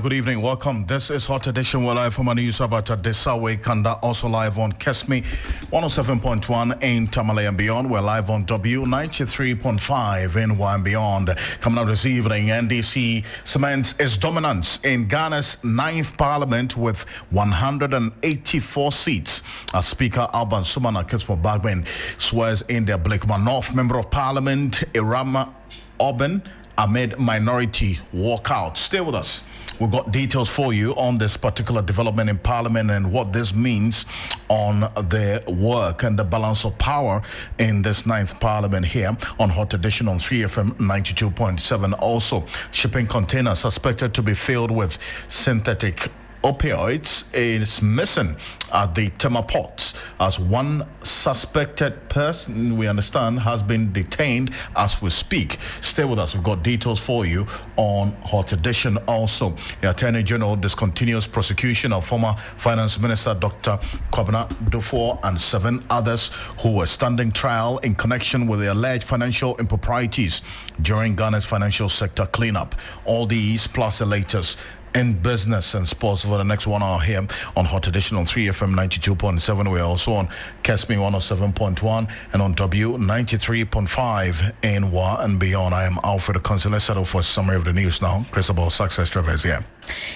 good evening. Welcome. This is Hot Edition. We're live from a news about Desawe Kanda, also live on Kesme 107.1 in Tamale and beyond. We're live on W93.5 in and beyond. Coming up this evening, NDC cements its dominance in Ghana's 9th Parliament with 184 seats. As Speaker Alban Sumana Kismo Bagben swears in their Blakema North Member of Parliament, Irama Oben, amid minority walkout. Stay with us. We've got details for you on this particular development in Parliament and what this means on their work and the balance of power in this 9th Parliament here on Hot Edition on 3FM 92.7. Also, shipping containers suspected to be filled with synthetic opioids is missing at the Tema ports as one suspected person, we understand, has been detained as we speak. Stay with us. We've got details for you on Hot Edition. Also, the Attorney General discontinues prosecution of former Finance Minister Dr. Kwabena Dufour and 7 others who were standing trial in connection with the alleged financial improprieties during Ghana's financial sector cleanup. All these plus the latest in business and sports for the next 1 hour here on Hot Edition on 3FM 92.7. We're also on Kesme 107.1 and on W93.5 in Wa and beyond. I am Alfred Ocansey. Let's settle for a summary of the news now. Christabel Success Travers here.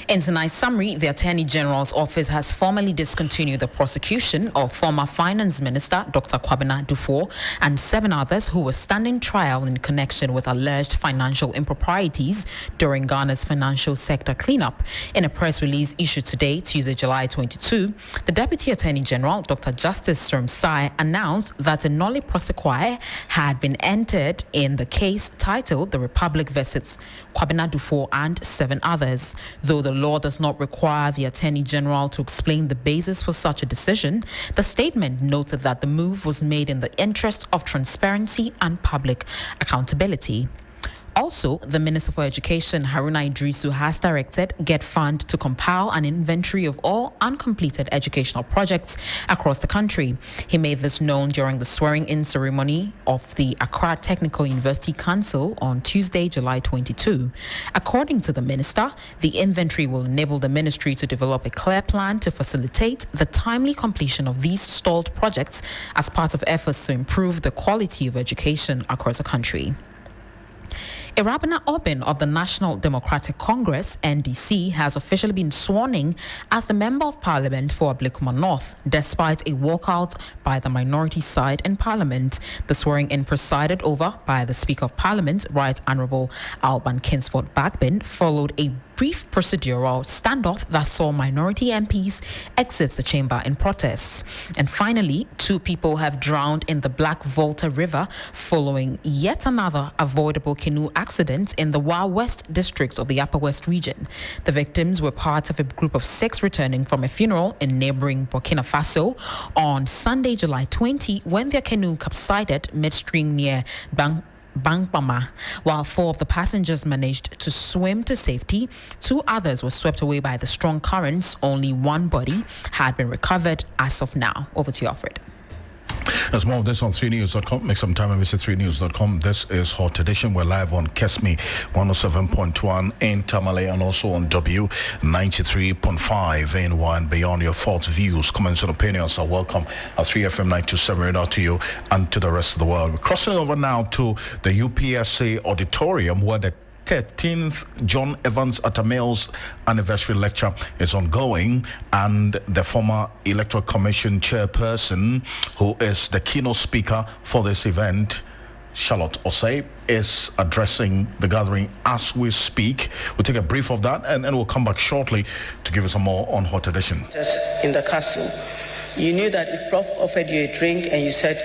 In tonight's summary, the Attorney General's office has formally discontinued the prosecution of former Finance Minister Dr. Kwabena Dufour and 7 others who were standing trial in connection with alleged financial improprieties during Ghana's financial sector cleanup. In a press release issued today, Tuesday, July 22, the Deputy Attorney General, Dr. Justice Sermsai, announced that a nolle prosequi had been entered in the case titled The Republic vs. Kwabena Dufour and 7 others. Though the law does not require the Attorney General to explain the basis for such a decision, the statement noted that the move was made in the interest of transparency and public accountability. Also, the Minister for Education, Haruna Idrisu, has directed Get Fund to compile an inventory of all uncompleted educational projects across the country. He made this known during the swearing-in ceremony of the Accra Technical University Council on Tuesday, July 22. According to the minister, the inventory will enable the ministry to develop a clear plan to facilitate the timely completion of these stalled projects as part of efforts to improve the quality of education across the country. Irabena Oben of the National Democratic Congress, NDC, has officially been sworn in as a Member of Parliament for Blakema North, despite a walkout by the minority side in Parliament. The swearing-in presided over by the Speaker of Parliament, Right Honourable Alban Kinsford Bagben, followed a brief procedural standoff that saw minority MPs exit the chamber in protests. And finally, 2 people have drowned in the Black Volta River following yet another avoidable canoe accident in the Wa West districts of the Upper West region. The victims were part of a group of 6 returning from a funeral in neighboring Burkina Faso on Sunday, July 20, when their canoe capsized midstream near Bangpama. While 4 of the passengers managed to swim to safety, 2 others were swept away by the strong currents. Only 1 body had been recovered as of now. Over to you, Alfred. There's more of this on 3news.com. Make some time and visit 3news.com. This is Hot Edition. We're live on Kesme 107.1 in Tamale and also on W93.5 in and beyond. Your thoughts, views, comments and opinions are welcome at 3FM 927 radar to you and to the rest of the world. We're crossing over now to the UPSA auditorium where the 13th John Evans Atta Mills anniversary lecture is ongoing, and the former Electoral Commission chairperson, who is the keynote speaker for this event, Charlotte Osei, is addressing the gathering as we speak. We'll take a brief of that and we'll come back shortly to give you some more on Hot Edition. Just in the castle, you knew that if Prof offered you a drink and you said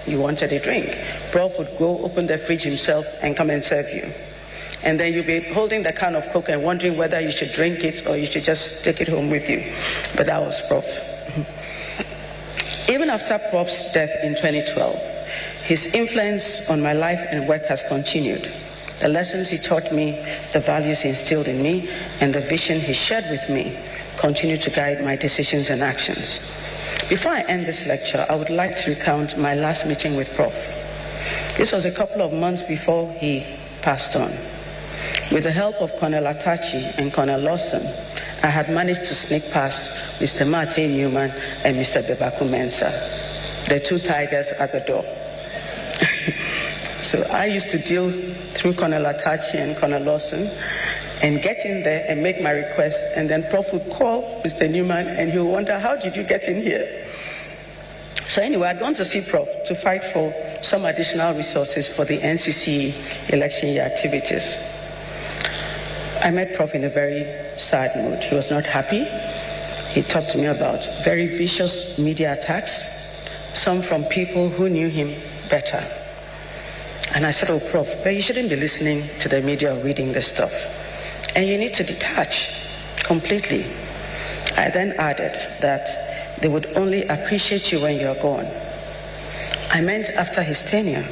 you wanted a drink, Prof would go open the fridge himself and come and serve you. And then you'll be holding the can of Coke and wondering whether you should drink it or you should just take it home with you. But that was Prof. Even after Prof's death in 2012, his influence on my life and work has continued. The lessons he taught me, the values he instilled in me, and the vision he shared with me continue to guide my decisions and actions. Before I end this lecture, I would like to recount my last meeting with Prof. This was a couple of months before he passed on. With the help of Colonel Atta and Colonel Lawson, I had managed to sneak past Mr. Martin Newman and Mr. Bebaku Mensah, the two tigers at the door. So I used to deal through Colonel Atta and Colonel Lawson and get in there and make my request, and then Prof would call Mr. Newman and he would wonder, how did you get in here? So anyway, I'd gone to see Prof to fight for some additional resources for the NCC election year activities. I met Prof in a very sad mood. He was not happy. He talked to me about very vicious media attacks, some from people who knew him better. And I said, oh, Prof, but you shouldn't be listening to the media or reading this stuff. And you need to detach completely. I then added that they would only appreciate you when you're gone. I meant after his tenure.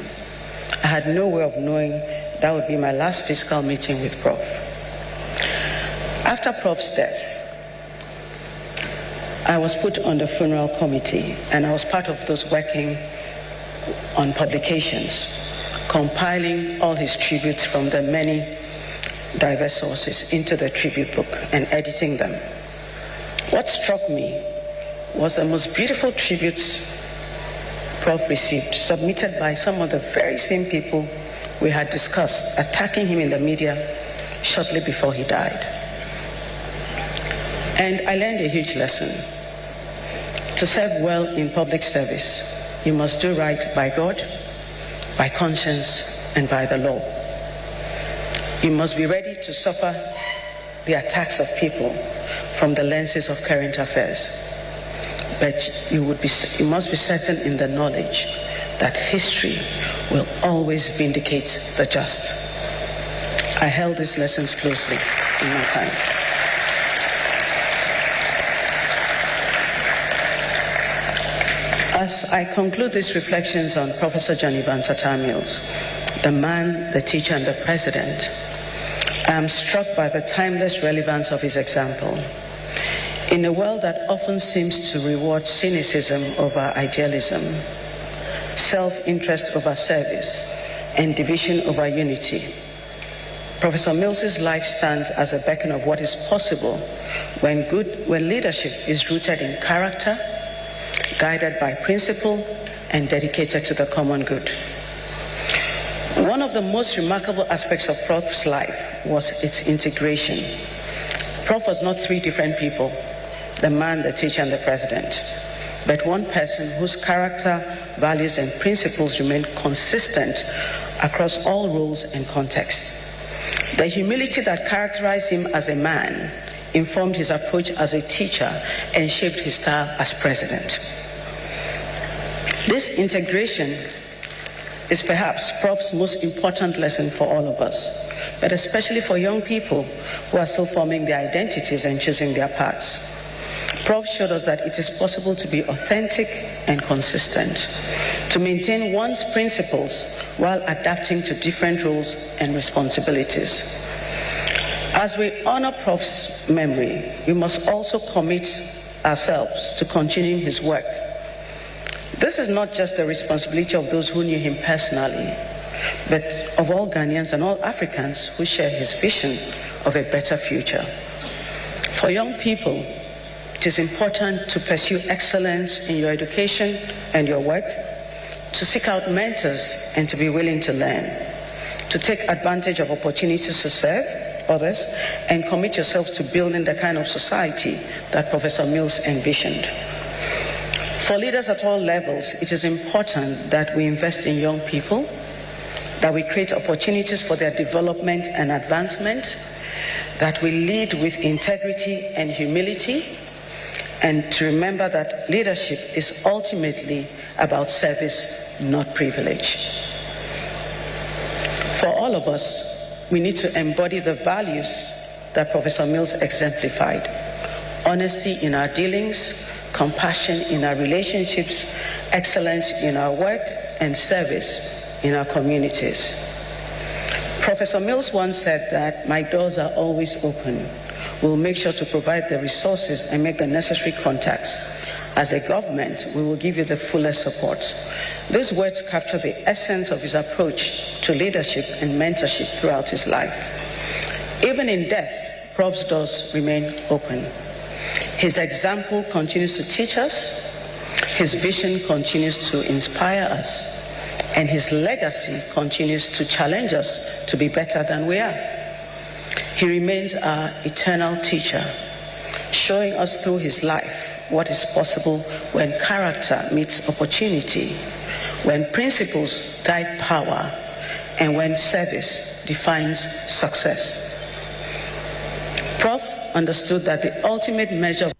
I had no way of knowing that would be my last physical meeting with Prof. After Prof's death, I was put on the funeral committee, and I was part of those working on publications, compiling all his tributes from the many diverse sources into the tribute book and editing them. What struck me was the most beautiful tributes Prof received, submitted by some of the very same people we had discussed attacking him in the media shortly before he died. And I learned a huge lesson. To serve well in public service, you must do right by God, by conscience, and by the law. You must be ready to suffer the attacks of people from the lenses of current affairs. But you must be certain in the knowledge that history will always vindicate the just. I held these lessons closely in my time. As I conclude these reflections on Professor John Evans Atta Mills, the man, the teacher, and the president, I am struck by the timeless relevance of his example. In a world that often seems to reward cynicism over idealism, self-interest over service, and division over unity, Professor Mills's life stands as a beacon of what is possible when leadership is rooted in character, guided by principle, and dedicated to the common good. One of the most remarkable aspects of Prof's life was its integration. Prof was not three different people, the man, the teacher, and the president, but one person whose character, values, and principles remained consistent across all roles and contexts. The humility that characterized him as a man informed his approach as a teacher and shaped his style as president. This integration is perhaps Prof's most important lesson for all of us, but especially for young people who are still forming their identities and choosing their paths. Prof showed us that it is possible to be authentic and consistent, to maintain one's principles while adapting to different roles and responsibilities. As we honor Prof's memory, we must also commit ourselves to continuing his work. This is not just the responsibility of those who knew him personally, but of all Ghanaians and all Africans who share his vision of a better future. For young people, it is important to pursue excellence in your education and your work, to seek out mentors and to be willing to learn, to take advantage of opportunities to serve others, and commit yourself to building the kind of society that Professor Mills envisioned. For leaders at all levels, it is important that we invest in young people, that we create opportunities for their development and advancement, that we lead with integrity and humility, and to remember that leadership is ultimately about service, not privilege. For all of us, we need to embody the values that Professor Mills exemplified: honesty in our dealings, compassion in our relationships, excellence in our work, and service in our communities. Professor Mills once said that my doors are always open. We'll make sure to provide the resources and make the necessary contacts. As a government, we will give you the fullest support. These words capture the essence of his approach to leadership and mentorship throughout his life. Even in death, Prof's doors remain open. His example continues to teach us, his vision continues to inspire us, and his legacy continues to challenge us to be better than we are. He remains our eternal teacher, showing us through his life what is possible when character meets opportunity, when principles guide power, and when service defines success. Prof understood that the ultimate measure of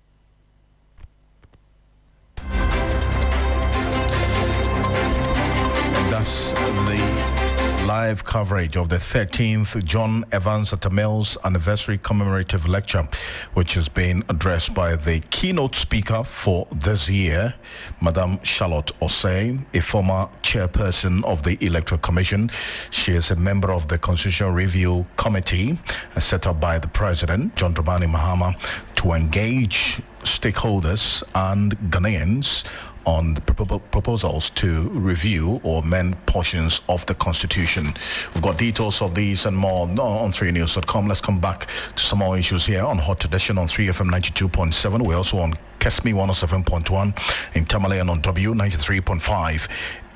live coverage of the 13th John Evans Atta Mills Anniversary Commemorative Lecture, which has been addressed by the keynote speaker for this year, Madam Charlotte Osei, a former chairperson of the Electoral Commission. She is a member of the Constitutional Review Committee set up by the President, John Dramani Mahama, to engage stakeholders and Ghanaians on the proposals to review or amend portions of the Constitution. We've got details of these and more on 3news.com. Let's come back to some more issues here on Hot Edition on 3FM 92.7. We're also on Kesmi 107.1 in Tamale and on W93.5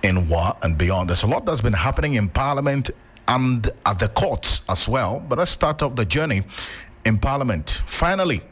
in Wa and beyond. There's a lot that's been happening in Parliament and at the courts as well. But let's start off the journey in Parliament. Finally,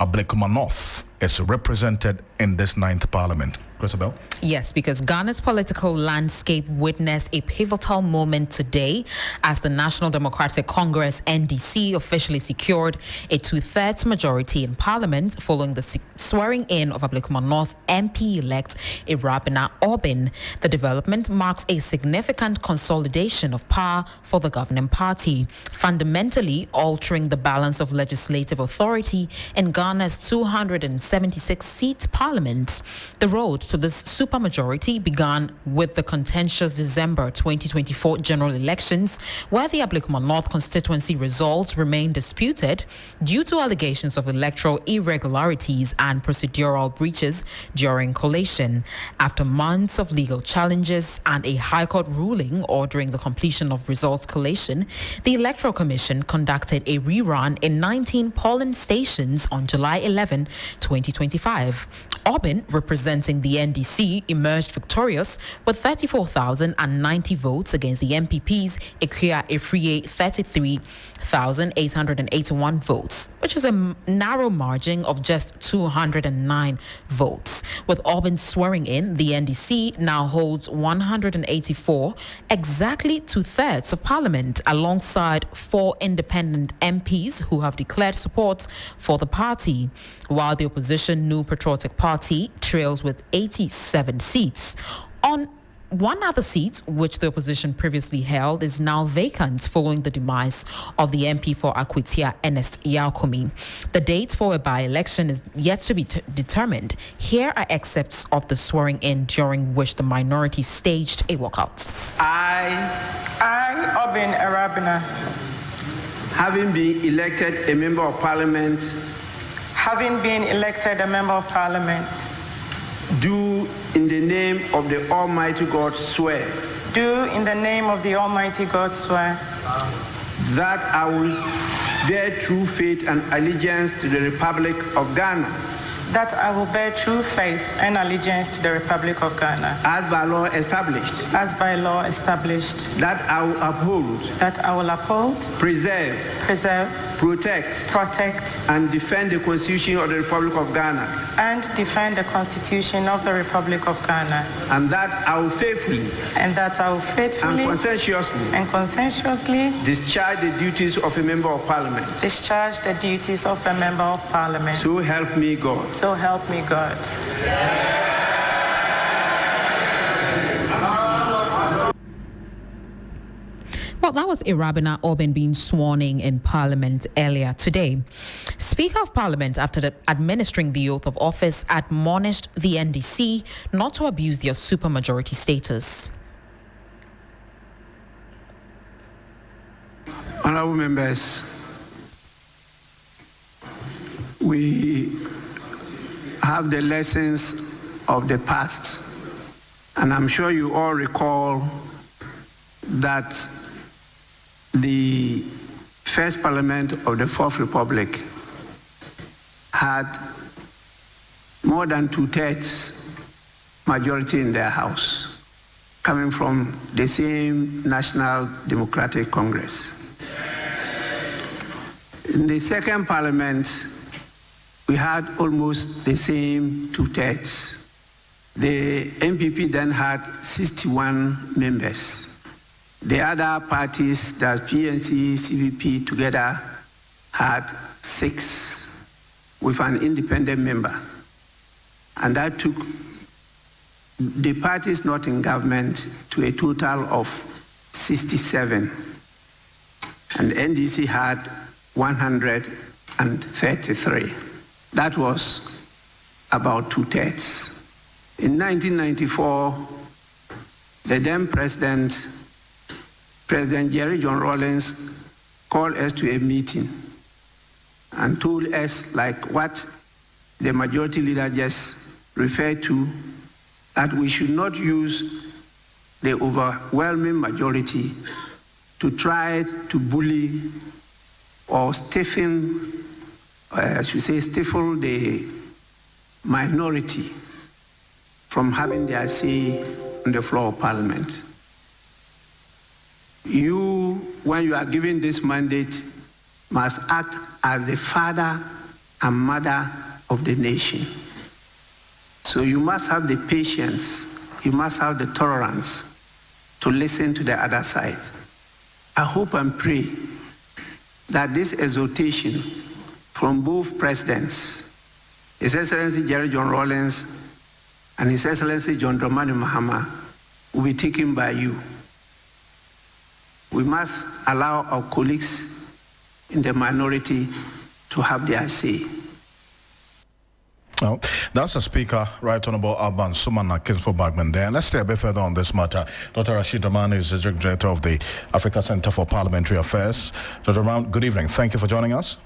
Ablekuma North is represented in this 9th Parliament. Chrisabel? Yes, because Ghana's political landscape witnessed a pivotal moment today as the National Democratic Congress, NDC, officially secured a 2/3 majority in Parliament following the swearing in of Ablekuma North MP-elect Irabina Orbin. The development marks a significant consolidation of power for the governing party, fundamentally altering the balance of legislative authority in Ghana's 276-seat parliament. The road to this supermajority began with the contentious December 2024 general elections, where the Ablekuma North constituency results remain disputed due to allegations of electoral irregularities and procedural breaches during collation. After months of legal challenges and a High Court ruling ordering the completion of results collation, the Electoral Commission conducted a rerun in 19 polling stations on July 11, 2025. Orbin, representing the NDC, emerged victorious with 34,090 votes against the MPP's Ikuya Efriye 33,881 votes, which is a narrow margin of just 209 votes. With Orbin swearing in, the NDC now holds 184, exactly 2/3 of Parliament, alongside 4 independent MPs who have declared support for the party, while the opposition New Patriotic Party trails with 87 seats. On one other seat, which the opposition previously held, is now vacant following the demise of the MP for Akwitia, Ernest Yaokumi. The date for a by-election is yet to be determined. Here are excerpts of the swearing in during which the minority staged a walkout. I, Obin Arabina, having been elected a member of Parliament, do in the name of the Almighty God swear. That I will bear true faith and allegiance to the Republic of Ghana. That I will bear true faith and allegiance to the Republic of Ghana. As by law established. That I will uphold. Preserve. Protect. And defend the Constitution of the Republic of Ghana. And that I will faithfully. And conscientiously. Discharge the duties of a member of Parliament. So help me God. Well, that was Irabina Orbin being sworn in Parliament earlier today. Speaker of Parliament, after administering the oath of office, admonished the NDC not to abuse their supermajority status. Honorable members, we have the lessons of the past, and I'm sure you all recall that the first parliament of the Fourth Republic had more than 2/3 majority in their house, coming from the same National Democratic Congress. In the second parliament, we had almost the same 2/3. The NPP then had 61 members. The other parties, that PNC, CVP together, had 6 with an independent member. And that took the parties not in government to a total of 67. And NDC had 133. That was about 2/3. In 1994, the then President Jerry John Rawlings, called us to a meeting and told us, like what the majority leader just referred to, that we should not use the overwhelming majority to try to bully or stifle the minority from having their say on the floor of Parliament. You, when you are given this mandate, must act as the father and mother of the nation. So you must have the patience, you must have the tolerance to listen to the other side. I hope and pray that this exhortation from both presidents, His Excellency Jerry John Rawlings and His Excellency John Dramani Mahama, will be taken by you. We must allow our colleagues in the minority to have their say. Well, that's the Speaker, Right Honorable Alban Sumana Kingsford Bagman there. Let's stay a bit further on this matter. Dr. Rashid Dramani is the Director of the Africa Center for Parliamentary Affairs. Dr. Dramani, good evening. Thank you for joining us.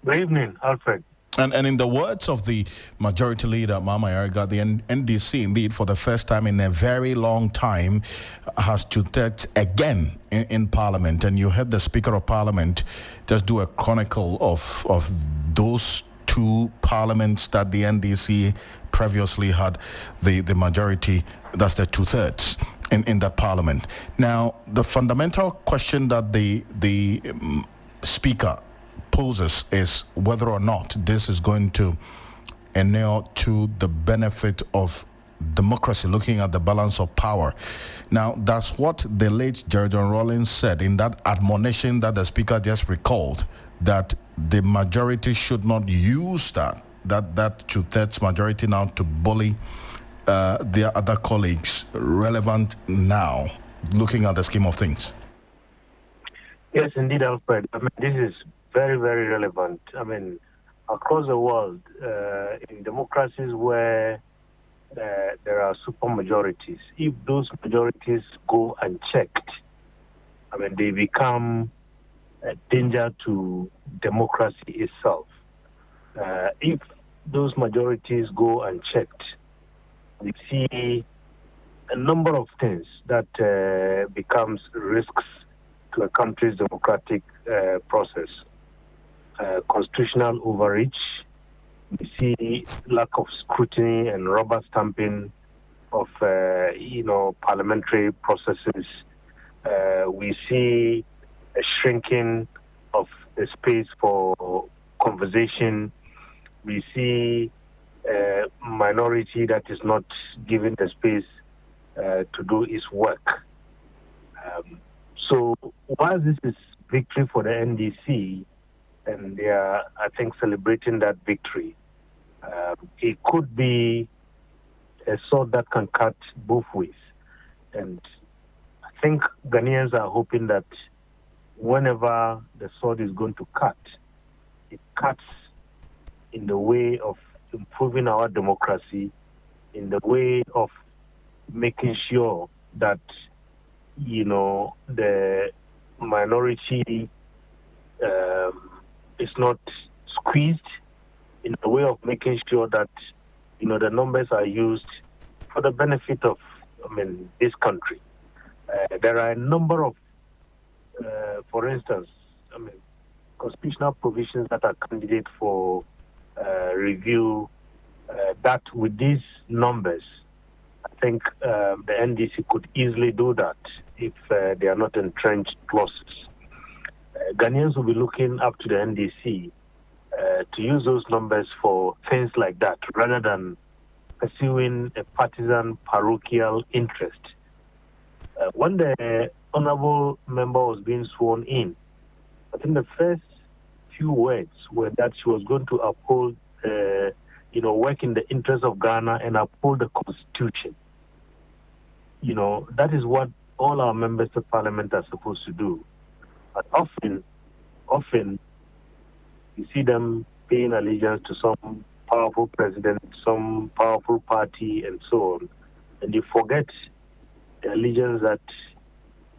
Good evening, Alfred. And in the words of the Majority Leader, Mama Eriga, the NDC, indeed, for the first time in a very long time, has to text again in Parliament. And you heard the Speaker of Parliament just do a chronicle of those 2 parliaments that the NDC previously had the majority, that's the 2/3 in that parliament. Now, the fundamental question that the Speaker poses is whether or not this is going to inure to the benefit of democracy, looking at the balance of power. Now, that's what the late Jerry John Rawlings said in that admonition that the Speaker just recalled, that the majority should not use that 2/3 majority now to bully their other colleagues relevant now, looking at the scheme of things. Yes, indeed, Alfred. I mean, this is very, very relevant. I mean, across the world, in democracies where there are super majorities, if those majorities go unchecked, I mean, they become a danger to democracy itself. If those majorities go unchecked, we see a number of things that becomes risks to a country's democratic process. Constitutional overreach. We see lack of scrutiny and rubber stamping of parliamentary processes. We see a shrinking of the space for conversation. We see a minority that is not given the space to do its work. So while this is victory for the NDC, and they are, I think, celebrating that victory, it could be a sword that can cut both ways. And I think Ghanaians are hoping that whenever the sword is going to cut, it cuts in the way of improving our democracy, in the way of making sure that, the minority is not squeezed, in the way of making sure that, the numbers are used for the benefit of, this country. There are a number of for instance, constitutional provisions that are candidate for review, that with these numbers, I think the NDC could easily do that if they are not entrenched clauses. Ghanaians will be looking up to the NDC to use those numbers for things like that, rather than pursuing a partisan parochial interest. When the honorable member was being sworn in, I think the first few words were that she was going to uphold, work in the interest of Ghana and uphold the Constitution. That is what all our members of parliament are supposed to do. But often, you see them paying allegiance to some powerful president, some powerful party, and so on, and they forget the allegiance that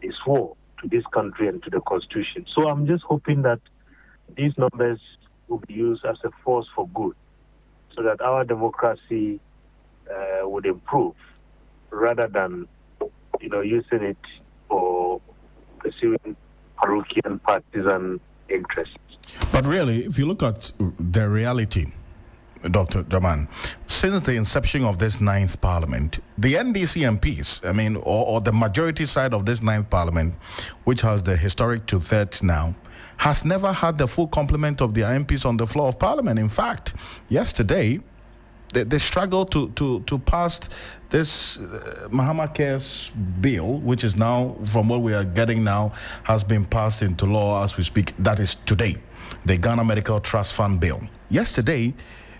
they swore to this country and to the Constitution. So I'm just hoping that these numbers will be used as a force for good, so that our democracy would improve, rather than using it for pursuing parochial partisan interests. But really, if you look at the reality, Dr. Jaman, since the inception of this 9th Parliament, the NDC MPs, or the majority side of this 9th Parliament, which has the historic 2/3 now, has never had the full complement of their MPs on the floor of Parliament. In fact, yesterday, they struggled to pass this Mahama Cares bill, which is now, from what we are getting now, has been passed into law as we speak. That is today, the Ghana Medical Trust Fund bill. Yesterday,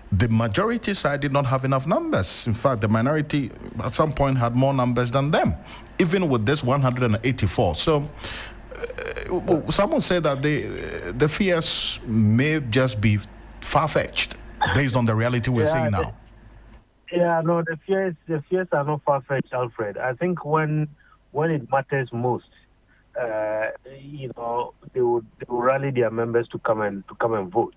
the majority side did not have enough numbers. In fact, the minority at some point had more numbers than them, even with this 184. So some would say that the fears may just be far-fetched based on the reality we're seeing now. Yeah, no, the fears are not far-fetched, Alfred. I think when it matters most, they will rally their members to come and vote,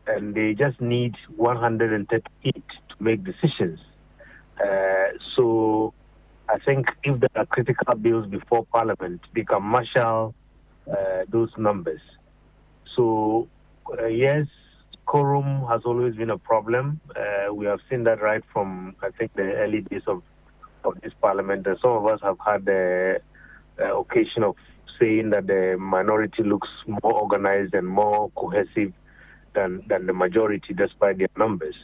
and they just need 138 to make decisions. So I think if there are critical bills before Parliament, they can marshal those numbers. So yes, quorum has always been a problem. We have seen that right from, I think, the early days of this Parliament. And some of us have had the occasion of saying that the minority looks more organized and more cohesive than the majority, despite their numbers.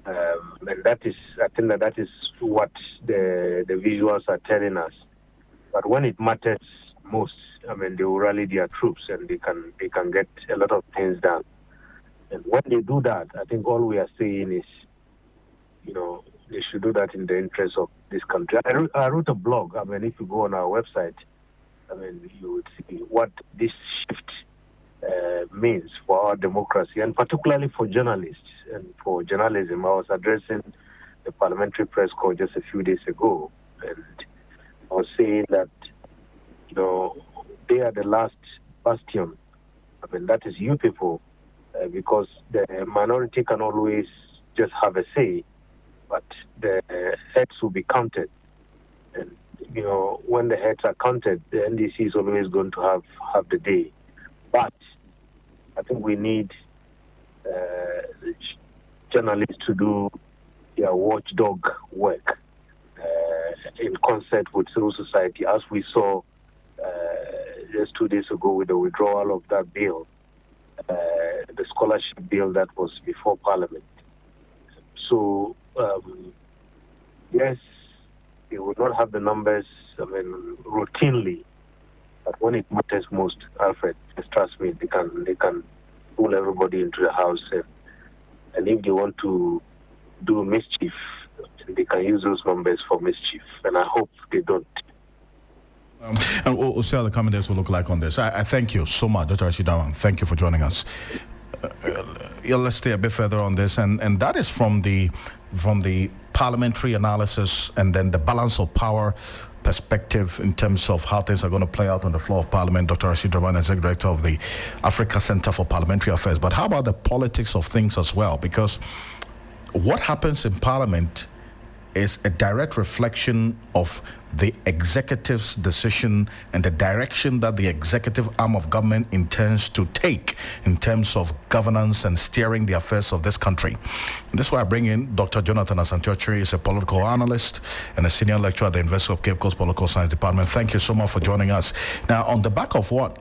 And I think that is what the visuals are telling us. But when it matters most, they will rally their troops and they can get a lot of things done. And when they do that, I think all we are saying is, they should do that in the interest of this country. I wrote a blog. If you go on our website, you would see what this shift means for our democracy, and particularly for journalists and for journalism. I was addressing the Parliamentary Press Corps just a few days ago, and I was saying that, they are the last bastion. That is you people. Because the minority can always just have a say, but the heads will be counted. And, when the heads are counted, the NDC is always going to have the day. But I think we need journalists to do their watchdog work in concert with civil society, as we saw just 2 days ago with the withdrawal of that bill. The scholarship bill that was before Parliament. So, yes, they would not have the numbers, routinely, but when it matters most, Alfred, just trust me, they can pull everybody into the house, and if they want to do mischief, they can use those numbers for mischief, and I hope they don't. And we'll see how the coming days will look like on this. I thank you so much, Dr. Rashidawan. Thank you for joining us. Let's stay a bit further on this, and that is from the parliamentary analysis and then the balance of power perspective in terms of how things are going to play out on the floor of Parliament. Dr. Rashidawan, Executive Director of the Africa Center for Parliamentary Affairs. But how about the politics of things as well? Because what happens in Parliament is a direct reflection of the executive's decision and the direction that the executive arm of government intends to take in terms of governance and steering the affairs of this country. And this is why I bring in Dr. Jonathan Asantewotri. He's a political analyst and a senior lecturer at the University of Cape Coast Political Science Department. Thank you so much for joining us. Now, on the back of what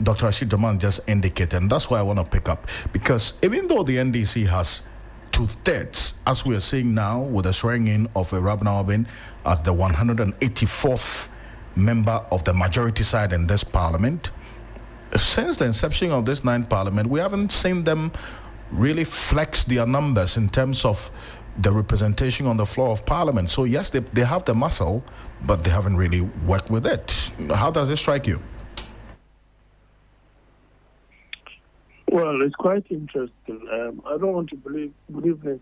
Dr. Rashid Draman just indicated, and that's why I want to pick up, because even though the NDC has 2/3, as we are seeing now with the swearing in of Rabna Obin as the 184th member of the majority side in this parliament, since the inception of this 9th parliament, we haven't seen them really flex their numbers in terms of the representation on the floor of parliament. So yes, they have the muscle, but they haven't really worked with it. How does it strike you? Well, it's quite interesting. I don't want to believe, good evening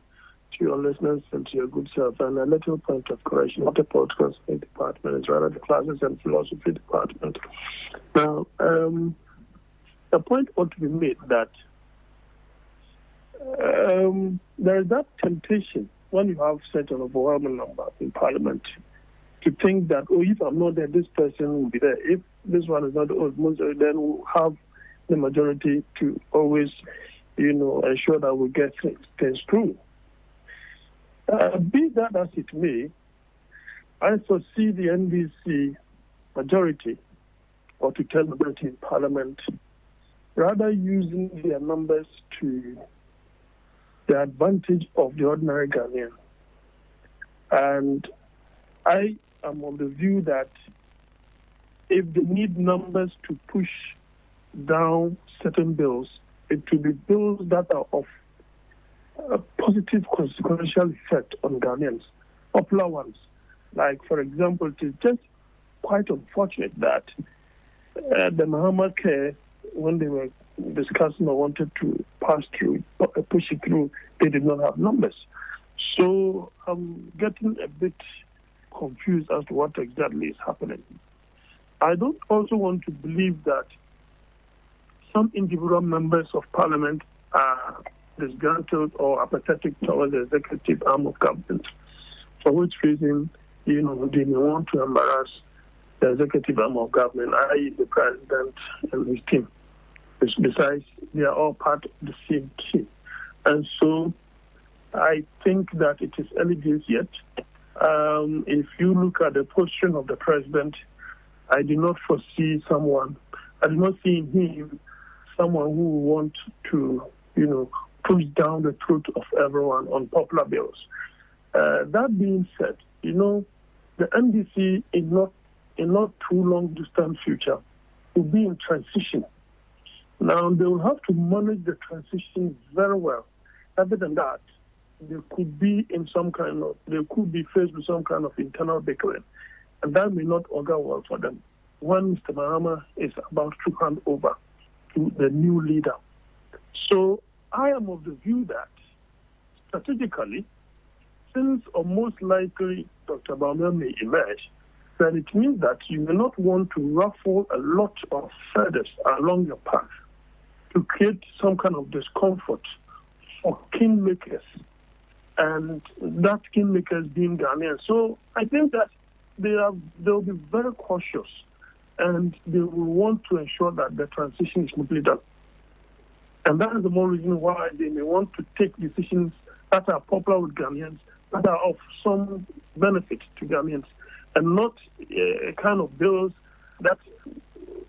to your listeners and to your good self. And a little point of correction, not the political science department, it's rather the classes and philosophy department. Now, a point ought to be made that there is that temptation when you have such an overwhelming number in parliament to think that, oh, if I'm not there, this person will be there. If this one is not the most, then we'll have the majority to always, ensure that we get things through. Be that as it may, I foresee the NDC majority, or to tell majority in Parliament, rather using their numbers to the advantage of the ordinary Ghanaian. And I am of the view that if they need numbers to push down certain bills, it will be bills that are of a positive consequential effect on Ghanaians, popular ones. Like, for example, it is just quite unfortunate that the Mahama Care, when they were discussing or wanted to push it through, they did not have numbers. So I'm getting a bit confused as to what exactly is happening. I don't also want to believe that some individual members of parliament are disgruntled or apathetic towards the executive arm of government, for which reason, they may want to embarrass the executive arm of government, i.e. the president and his team. Besides, they are all part of the same team. And so I think that it is early days yet. If you look at the position of the president, I do not see in him someone who will want to, push down the throat of everyone on popular bills. That being said, the NDC in not too long distant future will be in transition. Now, they will have to manage the transition very well. Other than that, they could be faced with some kind of internal bickering, and that may not augur well for them when Mr. Mahama is about to hand over to the new leader. So I am of the view that strategically, since or most likely Dr. Baumann may emerge, then it means that you may not want to ruffle a lot of feathers along your path to create some kind of discomfort for kingmakers, and that kingmakers being Ghanaian. So I think that they'll be very cautious, and they will want to ensure that the transition is smoothly done. And that is the more reason why they may want to take decisions that are popular with Ghanaians, that are of some benefit to Ghanaians, and not a kind of bills that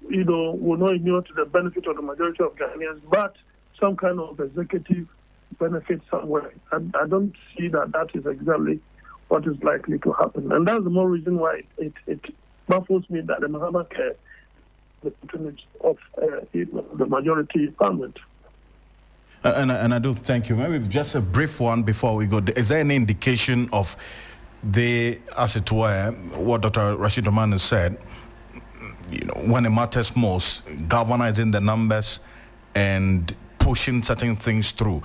will not inure to the benefit of the majority of Ghanaians, but some kind of executive benefit somewhere. And I don't see that is exactly what is likely to happen. And that's the more reason why it baffles me that the Mahama Care, the patronage of the majority parliament. And I do thank you. Maybe just a brief one before we go. Is there any indication of as it were, what Dr. Rashid Draman has said, when it matters most, galvanizing the numbers and pushing certain things through?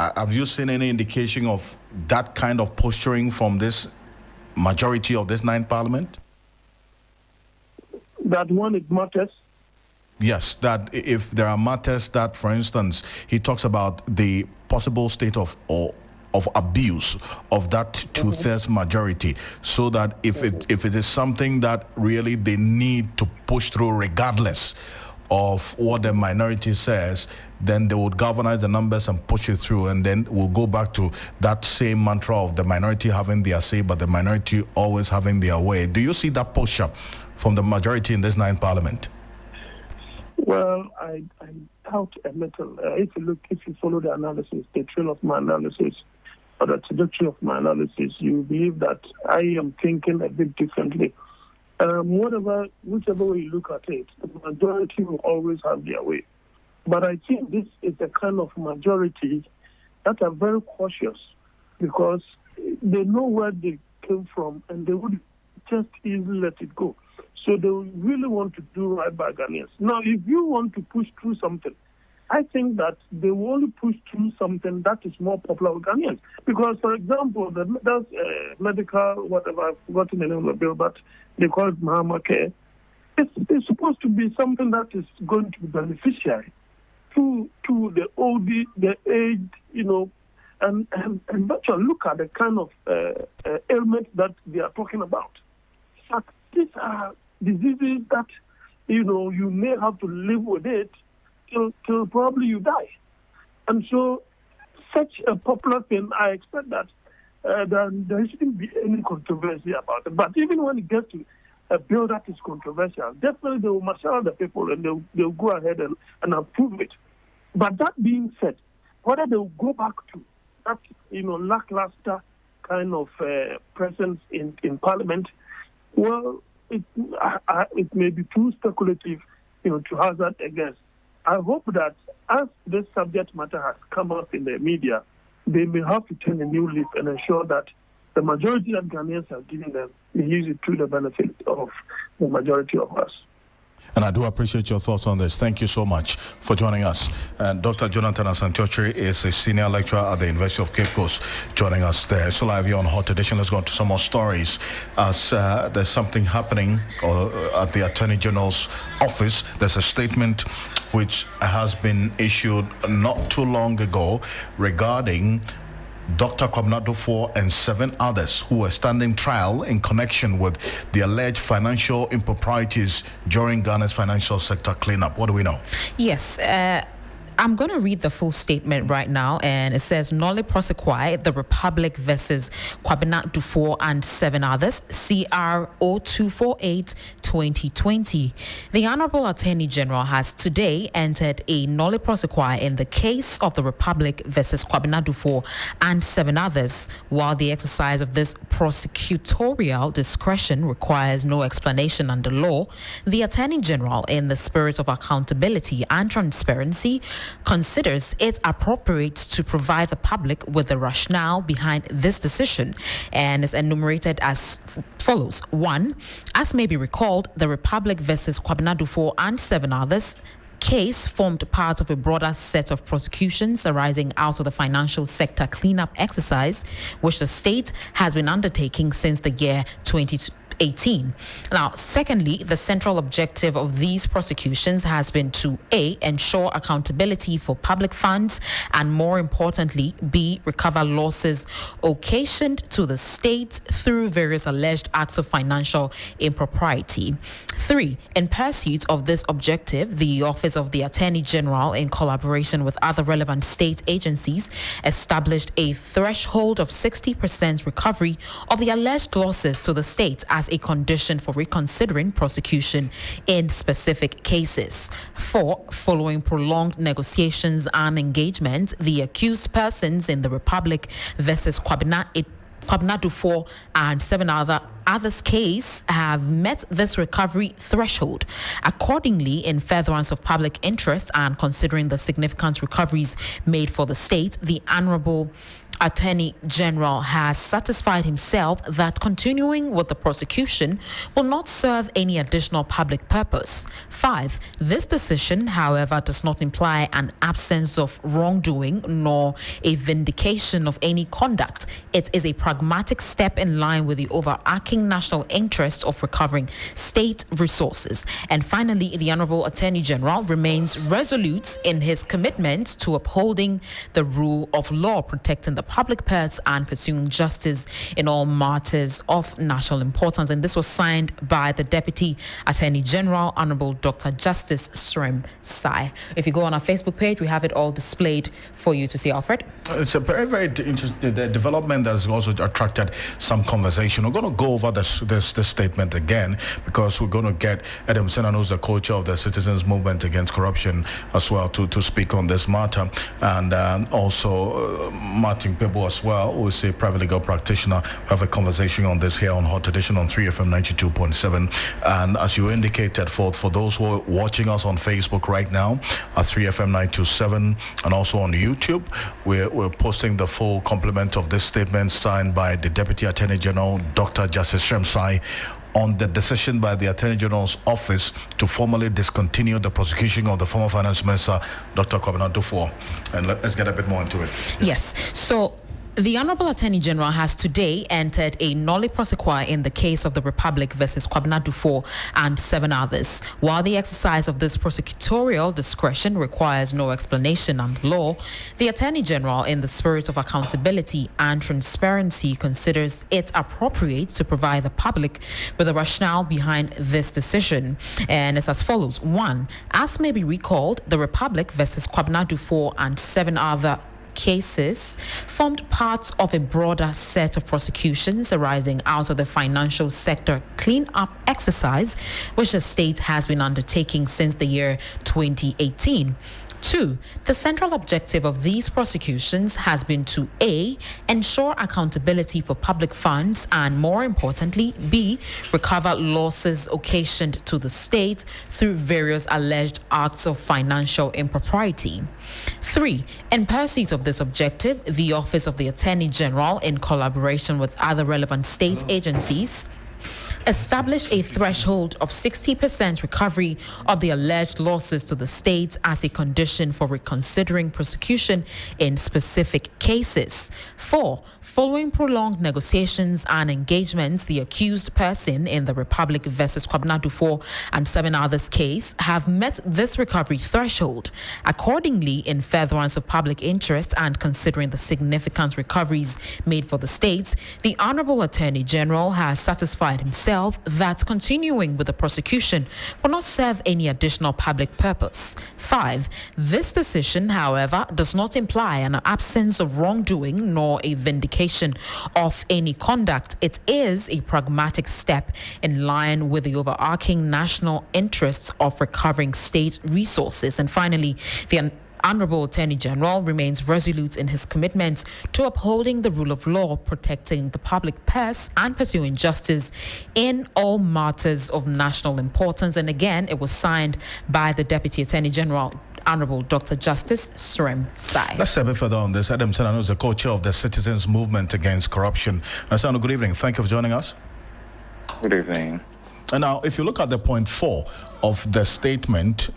Have you seen any indication of that kind of posturing from this majority of this 9th parliament? That when it matters? Yes, that if there are matters that, for instance, he talks about the possible state of of abuse of that two-thirds majority, so that if it is something that really they need to push through regardless of what the minority says, then they would galvanize the numbers and push it through, and then we'll go back to that same mantra of the minority having their say, but the minority always having their way. Do you see that posture from the majority in this 9th Parliament? Well, I doubt a little. If you follow the analysis, the trail of my analysis, or the trajectory of my analysis, you believe that I am thinking a bit differently. Whichever way you look at it, the majority will always have their way. But I think this is a kind of majority that are very cautious, because they know where they came from and they would just easily let it go. So they really want to do right by Ghanaians. Now, if you want to push through something, I think that they will only push through something that is more popular with Ghanaians. Because, for example, that's medical, whatever, I've forgotten the name of the bill, but they call it Mahama Care. It's supposed to be something that is going to be beneficiary to the old, the aged, and virtually look at the kind of ailments that they are talking about. But these are diseases that, you may have to live with it till probably you die. And so such a popular thing, I expect that there shouldn't be any controversy about it. But even when it gets to a bill that is controversial, definitely they will marshal the people and they'll go ahead and approve it. But that being said, whether they'll go back to that, lackluster kind of presence in Parliament, well, it may be too speculative, to hazard a guess. I hope that as this subject matter has come up in the media, they may have to turn a new leaf and ensure that the majority that Ghanaians are giving them, they use it to the benefit of the majority of us. And I do appreciate your thoughts on this. Thank you so much for joining us. And Dr. Jonathan Asantiochi is a senior lecturer at the University of Cape Coast, joining us there. So live here on Hot Edition. Let's go on to some more stories. As there's something happening at the Attorney General's office, there's a statement which has been issued not too long ago regarding Dr. Kwabena Duffuor and 7 others who were standing trial in connection with the alleged financial improprieties during Ghana's financial sector cleanup. What do we know? Yes, I'm going to read the full statement right now, and it says, Nolle Prosequi, the Republic versus Kwabena Duffuor and 7 others, CR 0248-2020. The Honorable Attorney General has today entered a Nolle Prosequi in the case of the Republic versus Kwabena Duffuor and 7 others. While the exercise of this prosecutorial discretion requires no explanation under law, the Attorney General, in the spirit of accountability and transparency, considers it appropriate to provide the public with the rationale behind this decision, and is enumerated as follows. 1. As may be recalled, the Republic versus Kwabena Duffuor and 7 others case formed part of a broader set of prosecutions arising out of the financial sector cleanup exercise, which the state has been undertaking since the year 2018. Now, secondly, the central objective of these prosecutions has been to A, ensure accountability for public funds, and more importantly, B, recover losses occasioned to the state through various alleged acts of financial impropriety. 3, in pursuit of this objective, the Office of the Attorney General, in collaboration with other relevant state agencies, established a threshold of 60% recovery of the alleged losses to the state as a condition for reconsidering prosecution in specific cases. 4, following prolonged negotiations and engagement, the accused persons in the Republic versus Kwabena Duffuor and 7 others case have met this recovery threshold. Accordingly, in furtherance of public interest and considering the significant recoveries made for the state, the Honorable Attorney General has satisfied himself that continuing with the prosecution will not serve any additional public purpose. 5, this decision, however, does not imply an absence of wrongdoing nor a vindication of any conduct. It is a pragmatic step in line with the overarching national interest of recovering state resources. And finally, the Honorable Attorney General remains resolute in his commitment to upholding the rule of law, protecting the public purse and pursuing justice in all matters of national importance. And this was signed by the Deputy Attorney General, Honorable Dr. Justice Srem Sai. If you go on our Facebook page, we have it all displayed for you to see, Alfred. It's a very, very interesting development that has also attracted some conversation. We're going to go over this statement again because we're going to get Adam Sena, who's the co-chair of the Citizens Movement Against Corruption, as well to speak on this matter, and also Martin Pebo as well, who is a private legal practitioner. We have a conversation on this here on Hot Edition on 3FM 92.7. And as you indicated, for those who are watching us on Facebook right now at 3FM 927 and also on YouTube, we're posting the full complement of this statement signed by the Deputy Attorney General, Dr. Justice Srem Sai, on the decision by the Attorney General's office to formally discontinue the prosecution of the former Finance Minister, Dr. Kwabena Dufour. And let's get a bit more into it. Yes. So the Honorable Attorney General has today entered a nolle prosequi in the case of the Republic versus Kwabena Dufour and 7 others. While the exercise of this prosecutorial discretion requires no explanation under law, the Attorney General, in the spirit of accountability and transparency, considers it appropriate to provide the public with a rationale behind this decision. And it's as follows. 1. As may be recalled, the Republic versus Kwabena Dufour and 7 other cases formed part of a broader set of prosecutions arising out of the financial sector clean-up exercise, which the state has been undertaking since the year 2018. 2. The central objective of these prosecutions has been to A. ensure accountability for public funds and, more importantly, B. recover losses occasioned to the state through various alleged acts of financial impropriety. 3. In pursuit of this objective, the Office of the Attorney General, in collaboration with other relevant state agencies, established a threshold of 60% recovery of the alleged losses to the state as a condition for reconsidering prosecution in specific cases. 4. Following prolonged negotiations and engagements, the accused person in the Republic versus Kwabena Dufour and 7 others case have met this recovery threshold. Accordingly, in furtherance of public interest and considering the significant recoveries made for the states, the Honorable Attorney General has satisfied himself that continuing with the prosecution will not serve any additional public purpose. 5. This decision, however, does not imply an absence of wrongdoing nor a vindication of any conduct. It is a pragmatic step in line with the overarching national interests of recovering state resources. And finally, the Honorable Attorney General remains resolute in his commitment to upholding the rule of law, protecting the public purse, and pursuing justice in all matters of national importance. And again, it was signed by the Deputy Attorney General, Honorable Dr. Justice Srem Sai. Let's say a bit further on this. Adam Sena is the co-chair of the Citizens Movement Against Corruption. Sena, good evening. Thank you for joining us. Good evening. And now, if you look at the point 4 of the statement,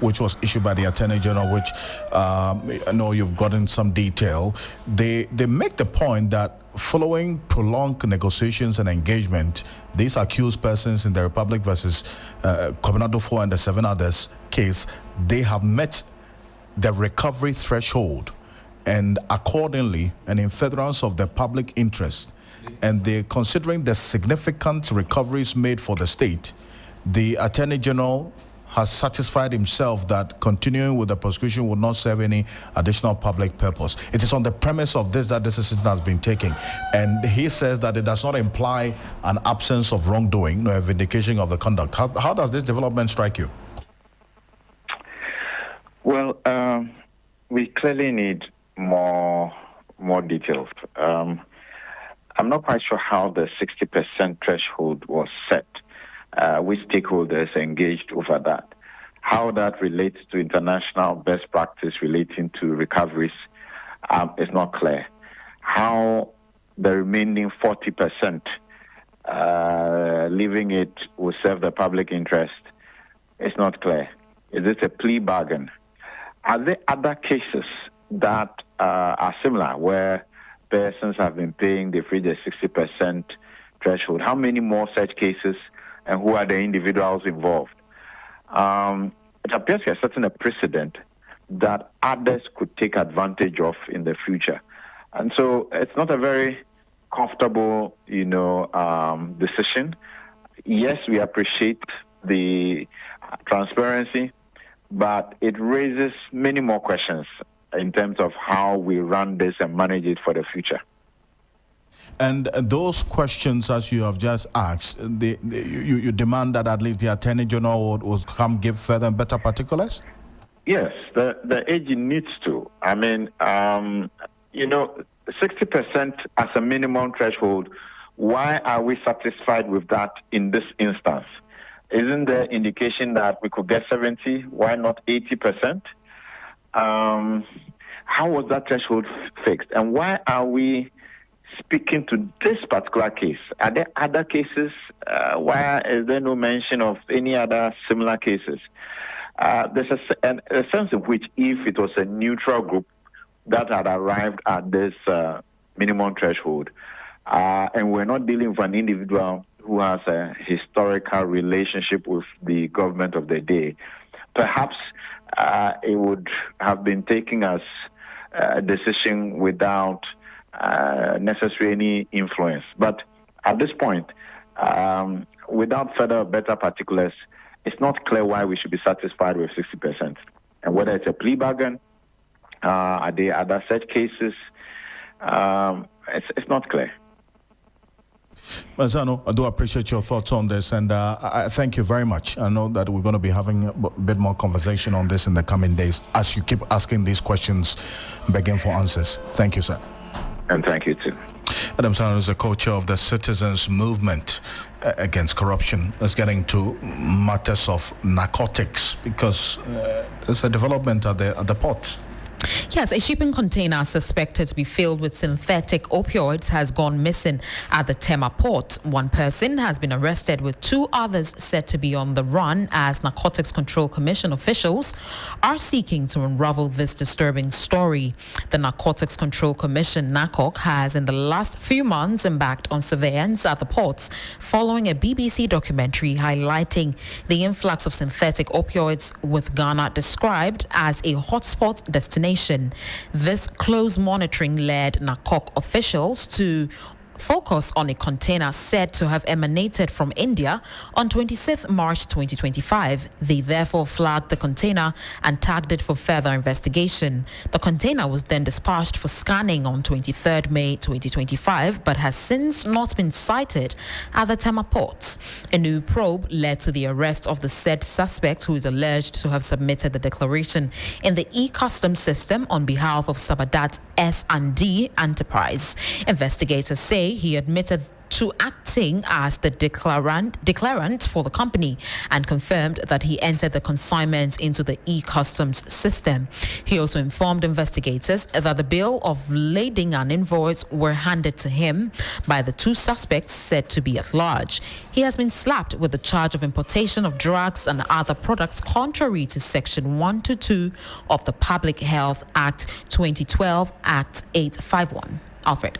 which was issued by the Attorney General, which I know you've gotten some detail, they make the point that following prolonged negotiations and engagement, these accused persons in the Republic versus Kwabena Dufour and the 7 others case, they have met the recovery threshold, and accordingly, and in furtherance of the public interest, and they're considering the significant recoveries made for the state, the Attorney General has satisfied himself that continuing with the prosecution would not serve any additional public purpose. It is on the premise of this that this decision has been taken. And he says that it does not imply an absence of wrongdoing nor a vindication of the conduct. How does this development strike you? Well, we clearly need more details. I'm not quite sure how the 60% threshold was set. Which stakeholders engaged over that. How that relates to international best practice relating to recoveries is not clear. How the remaining 40%, leaving it will serve the public interest, is not clear. Is this a plea bargain? Are there other cases that are similar where persons have been paying, they've reached the 60% threshold? How many more such cases? And who are the individuals involved? It appears we are setting a precedent that others could take advantage of in the future. And so it's not a very comfortable, decision. Yes, we appreciate the transparency, but it raises many more questions in terms of how we run this and manage it for the future. And those questions, as you have just asked, you demand that at least the Attorney General would come give further and better particulars? Yes, the AG needs to. 60% as a minimum threshold, why are we satisfied with that in this instance? Isn't there indication that we could get 70? Why not 80%? How was that threshold fixed? And why are we speaking to this particular case? Are there other cases? Why is there no mention of any other similar cases? There's a sense in which if it was a neutral group that had arrived at this minimum threshold, and we're not dealing with an individual who has a historical relationship with the government of the day, perhaps it would have been taken as a decision without necessarily any influence. But at this point, without further better particulars, it's not clear why we should be satisfied with 60%. And whether it's a plea bargain, are there other such cases? It's not clear. Mazzano, I do appreciate your thoughts on this, and I thank you very much. I know that we're going to be having a bit more conversation on this in the coming days as you keep asking these questions, begging for answers. Thank you, sir. And thank you, too. Adam Sano is the co-chair of the Citizens Movement Against Corruption. Let's get into matters of narcotics, because there's a development at the port. Yes, a shipping container suspected to be filled with synthetic opioids has gone missing at the Tema port. One person has been arrested, with two others said to be on the run, as Narcotics Control Commission officials are seeking to unravel this disturbing story. The Narcotics Control Commission, NACOC, has in the last few months embarked on surveillance at the ports following a BBC documentary highlighting the influx of synthetic opioids, with Ghana described as a hotspot destination. This close monitoring led NACOC officials to focus on a container said to have emanated from India on 26th March 2025. They therefore flagged the container and tagged it for further investigation. The container was then dispatched for scanning on 23rd May 2025, but has since not been sighted at the Tema ports. A new probe led to the arrest of the said suspect, who is alleged to have submitted the declaration in the e-customs system on behalf of Sabadat S&D Enterprise. Investigators say he admitted to acting as the declarant for the company and confirmed that he entered the consignments into the e-customs system. He also informed investigators that the bill of lading and invoice were handed to him by the two suspects said to be at large. He has been slapped with the charge of importation of drugs and other products contrary to Section 122 of the Public Health Act 2012, Act 851. Alfred.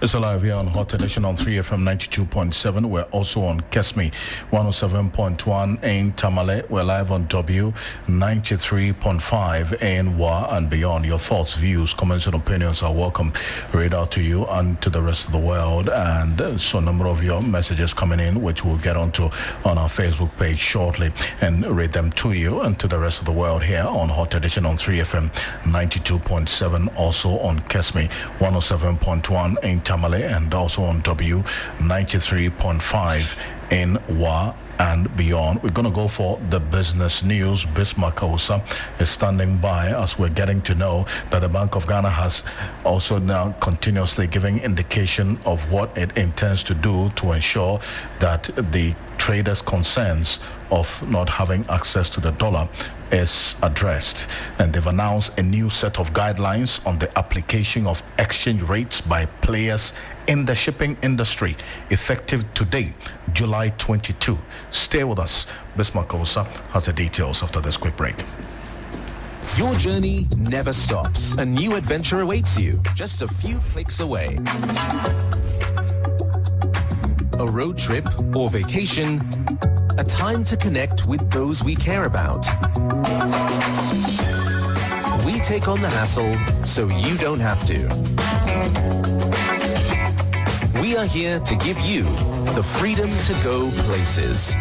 It's alive here on Hot Edition on 3FM 92.7. We're also on Kesme 107.1 in Tamale. We're live on W 93.5 in Wa and beyond. Your thoughts, views, comments, and opinions are welcome. Read out to you and to the rest of the world. And so a number of your messages coming in, which we'll get onto on our Facebook page shortly and read them to you and to the rest of the world here on Hot Edition on 3FM 92.7. Also on Kesme 107.1 in Tamale, and also on W 93.5 in Wa and beyond. We're going to go for the business news. Bismarck Osa is standing by as we're getting to know that the Bank of Ghana has also now continuously giving indication of what it intends to do to ensure that the traders' concerns of not having access to the dollar is addressed. And they've announced a new set of guidelines on the application of exchange rates by players in the shipping industry, effective today, July 22. Stay with us. Bismarck Osa has the details after this quick break. Your journey never stops. A new adventure awaits you just a few clicks away. A road trip or vacation, a time to connect with those we care about. We take on the hassle so you don't have to. We are here to give you the freedom to go places.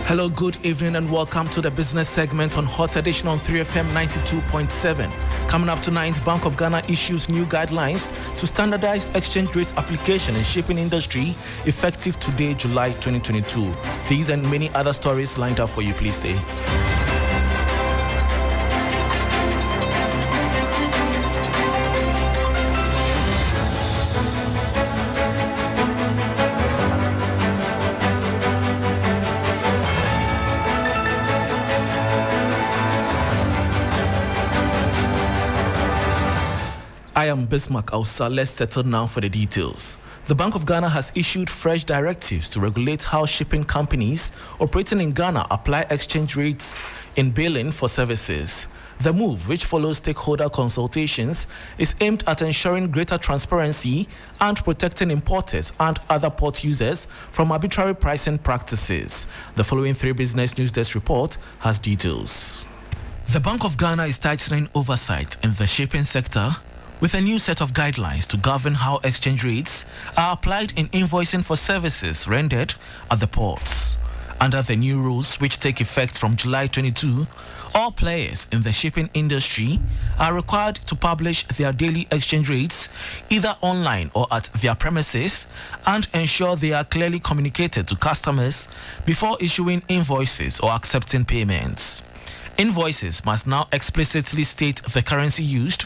Hello, good evening, and welcome to the business segment on Hot Edition on 3FM 92.7. Coming up tonight, Bank of Ghana issues new guidelines to standardize exchange rate application in shipping industry effective today, July 2022. These and many other stories lined up for you. Please stay. I am Bismarck Ausa. Let's settle now for the details. The Bank of Ghana has issued fresh directives to regulate how shipping companies operating in Ghana apply exchange rates in billing for services. The move, which follows stakeholder consultations, is aimed at ensuring greater transparency and protecting importers and other port users from arbitrary pricing practices. The following 3 Business News Desk report has details. The Bank of Ghana is tightening oversight in the shipping sector with a new set of guidelines to govern how exchange rates are applied in invoicing for services rendered at the ports. Under the new rules, which take effect from July 22, all players in the shipping industry are required to publish their daily exchange rates either online or at their premises and ensure they are clearly communicated to customers before issuing invoices or accepting payments. Invoices must now explicitly state the currency used,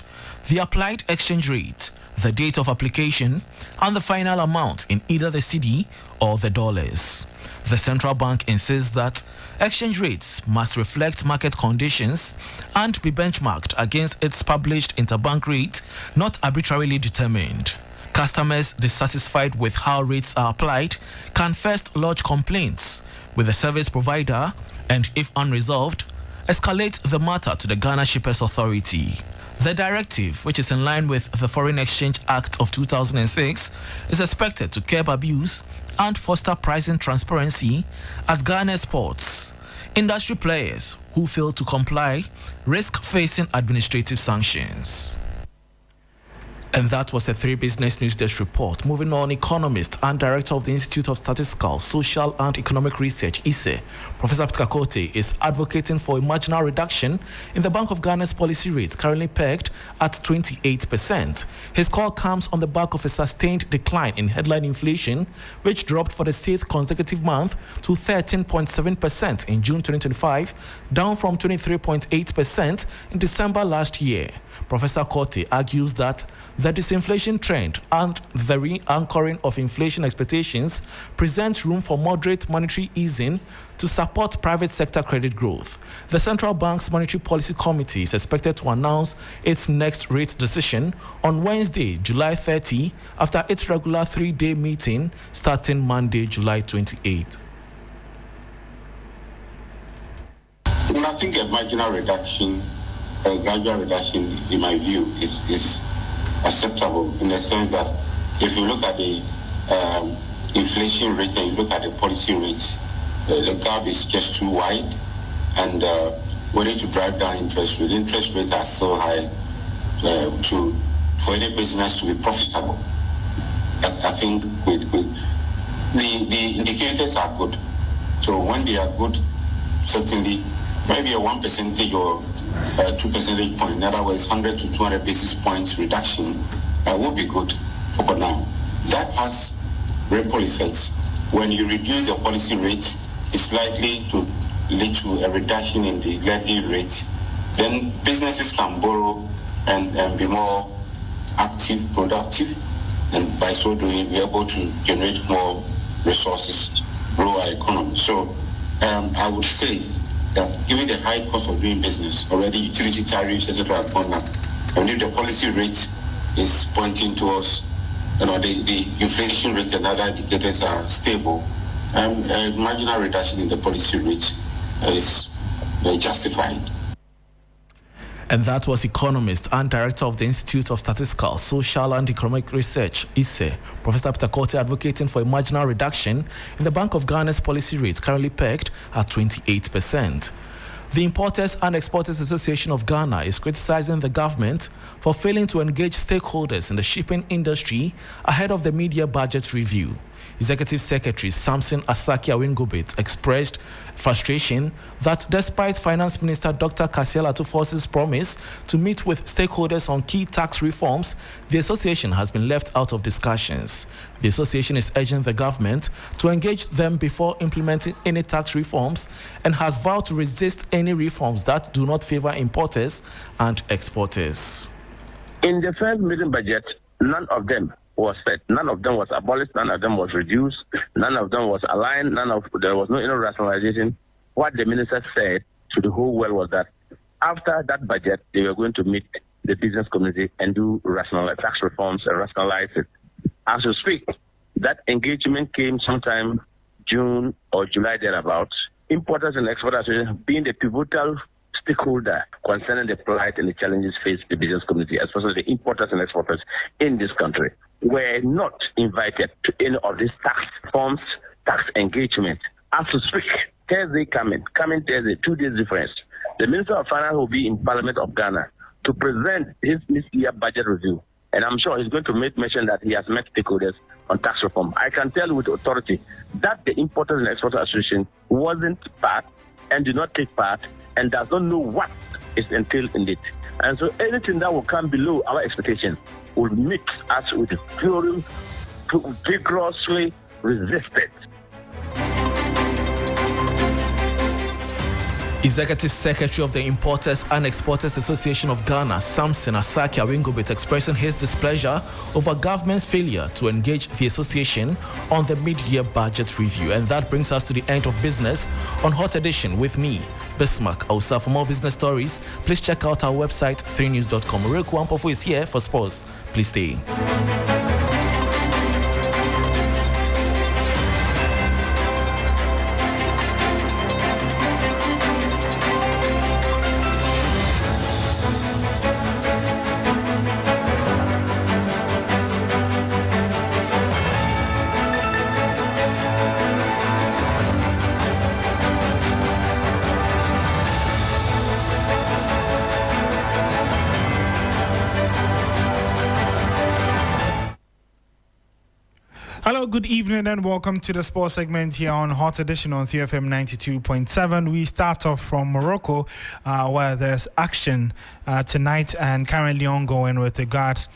the applied exchange rate, the date of application, and the final amount in either the cedi or the dollars. The central bank insists that exchange rates must reflect market conditions and be benchmarked against its published interbank rate, not arbitrarily determined. Customers dissatisfied with how rates are applied can first lodge complaints with the service provider and, if unresolved, escalate the matter to the Ghana Shippers Authority. The directive, which is in line with the Foreign Exchange Act of 2006, is expected to curb abuse and foster pricing transparency at Ghana's ports. Industry players who fail to comply risk facing administrative sanctions. And that was a 3 Business News Desk report. Moving on, economist and director of the Institute of Statistical, Social and Economic Research, ISE, Professor Peter Kote, is advocating for a marginal reduction in the Bank of Ghana's policy rates, currently pegged at 28%. His call comes on the back of a sustained decline in headline inflation, which dropped for the 6th consecutive month to 13.7% in June 2025, down from 23.8% in December last year. Professor Kote argues that the the disinflation trend and the re-anchoring of inflation expectations present room for moderate monetary easing to support private sector credit growth. The Central Bank's Monetary Policy Committee is expected to announce its next rate decision on Wednesday, July 30, after its regular 3-day meeting starting Monday, July 28. I think a marginal reduction, a gradual reduction, in my view, is acceptable in the sense that if you look at the inflation rate and you look at the policy rates, the gap is just too wide, and we need to drive down interest rate. Interest rates are so high for any business to be profitable. I think the indicators are good. So when they are good, certainly maybe a 1% or 2 percentage point, in other words, 100 to 200 basis points reduction will be good for now. That has ripple effects. When you reduce the policy rate, it's likely to lead to a reduction in the levy rate. Then businesses can borrow and be more active, productive, and by so doing, be able to generate more resources, grow our economy. So I would say that given the high cost of doing business, already utility tariffs, etc., have gone up, and if the policy rate is pointing towards, the inflation rate and other indicators are stable, a marginal reduction in the policy rate is justified. And that was economist and director of the Institute of Statistical, Social and Economic Research, ISE, Professor Peter Korte, advocating for a marginal reduction in the Bank of Ghana's policy rate, currently pegged at 28%. The Importers and Exporters Association of Ghana is criticizing the government for failing to engage stakeholders in the shipping industry ahead of the mid-year budget review. Executive Secretary Samson Asaki Awingobit expressed frustration that despite Finance Minister Dr. Kasiel Atufor's promise to meet with stakeholders on key tax reforms, the association has been left out of discussions. The association is urging the government to engage them before implementing any tax reforms and has vowed to resist any reforms that do not favor importers and exporters. In the first meeting budget, none of them was set. None of them was abolished. None of them was reduced. None of them was aligned. There was no rationalization. What the minister said to the whole world was that after that budget, they were going to meet the business community and do tax reforms and rationalize it. As we speak, that engagement came sometime June or July thereabouts. Importers and exporters being the pivotal stakeholder concerning the plight and the challenges faced the business community, especially the importers and exporters in this country, were not invited to any of these tax forms, tax engagement. As to speak, Thursday coming Thursday, 2 days difference, the Minister of Finance will be in Parliament of Ghana to present his mid-year budget review. And I'm sure he's going to make mention that he has met stakeholders on tax reform. I can tell with authority that the Importers and Exporters Association wasn't part and did not take part and does not know what is entailed in it. And so anything that will come below our expectation will meet us with fury to vigorously resist it. Executive Secretary of the Importers and Exporters Association of Ghana, Samson Asaki Awingobit, expressing his displeasure over government's failure to engage the association on the mid-year budget review. And that brings us to the end of business on Hot Edition with me, Bismarck Ausa. For more business stories, please check out our website, 3news.com. Reku Ampofo is here for sports. Please stay. Hello, good evening and welcome to the sports segment here on Hot Edition on CFM 92.7. We start off from Morocco where there's action tonight and currently ongoing with regards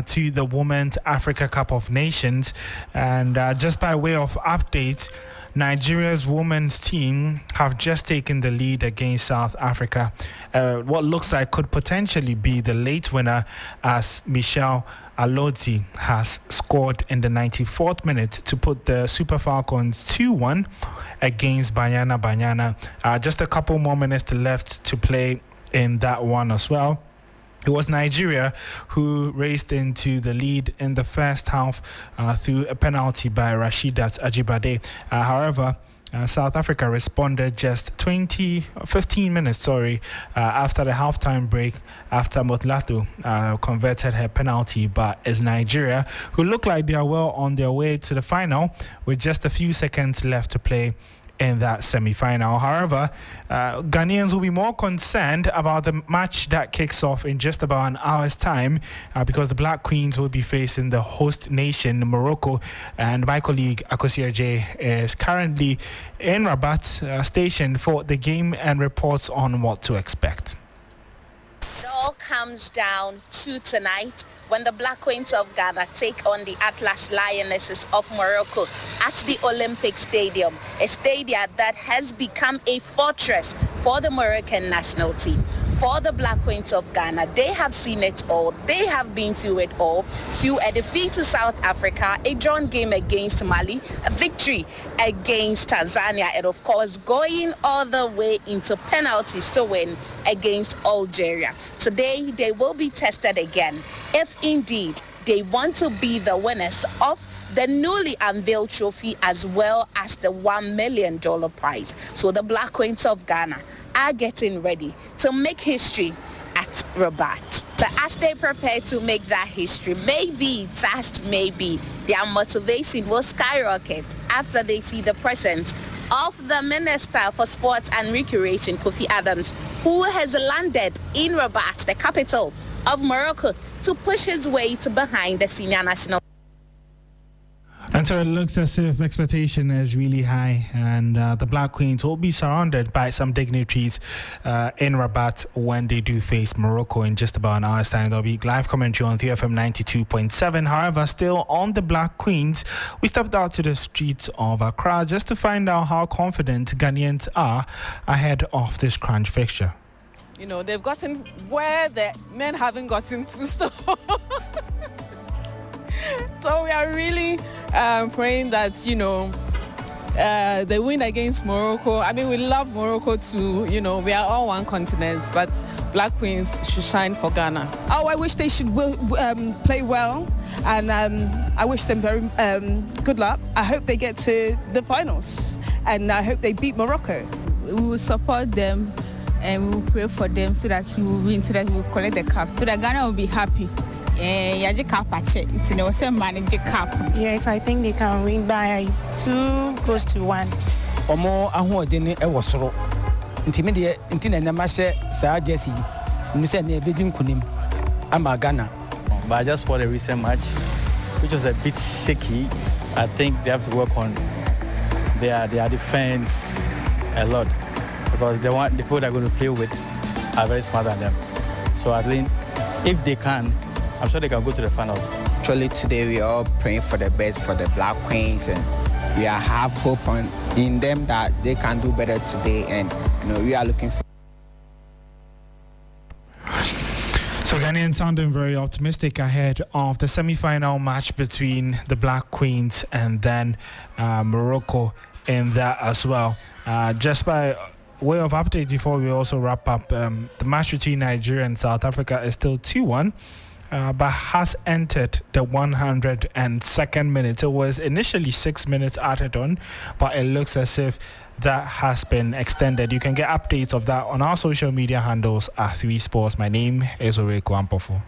to the Women's Africa Cup of Nations. And just by way of update, Nigeria's women's team have just taken the lead against South Africa. What looks like could potentially be the late winner, as Michelle Aloti has scored in the 94th minute to put the Super Falcons 2-1 against Banyana. Just a couple more minutes left to play in that one as well. It was Nigeria who raced into the lead in the first half through a penalty by Rashidat Ajibade. However, South Africa responded just 15 minutes after the halftime break after Motlato converted her penalty. But it's Nigeria who look like they are well on their way to the final with just a few seconds left to play in that semi-final. However, Ghanaians will be more concerned about the match that kicks off in just about an hour's time because the Black Queens will be facing the host nation, Morocco, and my colleague Akosia J is currently in Rabat station for the game and reports on what to expect. It all comes down to tonight when the Black Queens of Ghana take on the Atlas Lionesses of Morocco at the Olympic Stadium, a stadium that has become a fortress for the Moroccan national team. For the Black Queens of Ghana, they have seen it all. They have been through it all. Through a defeat to South Africa, a drawn game against Mali, a victory against Tanzania, and of course going all the way into penalties to win against Algeria. Today, they will be tested again if indeed they want to be the winners of the newly unveiled trophy as well as the $1 million prize. So the Black Queens of Ghana are getting ready to make history at Rabat. But as they prepare to make that history, maybe, just maybe, their motivation will skyrocket after they see the presence of the Minister for Sports and Recreation, Kofi Adams, who has landed in Rabat, the capital of Morocco, to push his weight behind the senior national. And so it looks as if expectation is really high, and the Black Queens will be surrounded by some dignitaries in Rabat when they do face Morocco in just about an hour's time. There'll be live commentary on TFM 92.7. However, still on the Black Queens, we stepped out to the streets of Accra just to find out how confident Ghanaians are ahead of this crunch fixture. You know, they've gotten where the men haven't gotten to. So we are really praying that, you know, they win against Morocco. I mean, we love Morocco too. You know, we are all one continent, but Black Queens should shine for Ghana. Oh, I wish they should play well, and I wish them very good luck. I hope they get to the finals, and I hope they beat Morocco. We will support them, and we will pray for them so that we will win, so that we will collect the cup, so that Ghana will be happy. Yes, I think they can win by 2 close to 1. Omo ahoɔden ɛwɔ soro. Ntimide ntina na ma hye saa jersey. Nu sɛ na ebedi nkunim ama Ghana. But I just watched a recent match which was a bit shaky. I think they have to work on their defense a lot because the people they're going to play with are very smart than them. So I think if they can, I'm sure they can go to the finals. Actually, today we are all praying for the best for the Black Queens, and we have hope in them that they can do better today. And you know, we are looking for. So Ghanaians sounding very optimistic ahead of the semi-final match between the Black Queens and then Morocco in that as well. Just by way of update before we also wrap up, the match between Nigeria and South Africa is still 2-1. But has entered the 102nd minute. It was initially 6 minutes added on, but it looks as if that has been extended. You can get updates of that on our social media handles at 3 Sports. My name is Oreko Ampofo.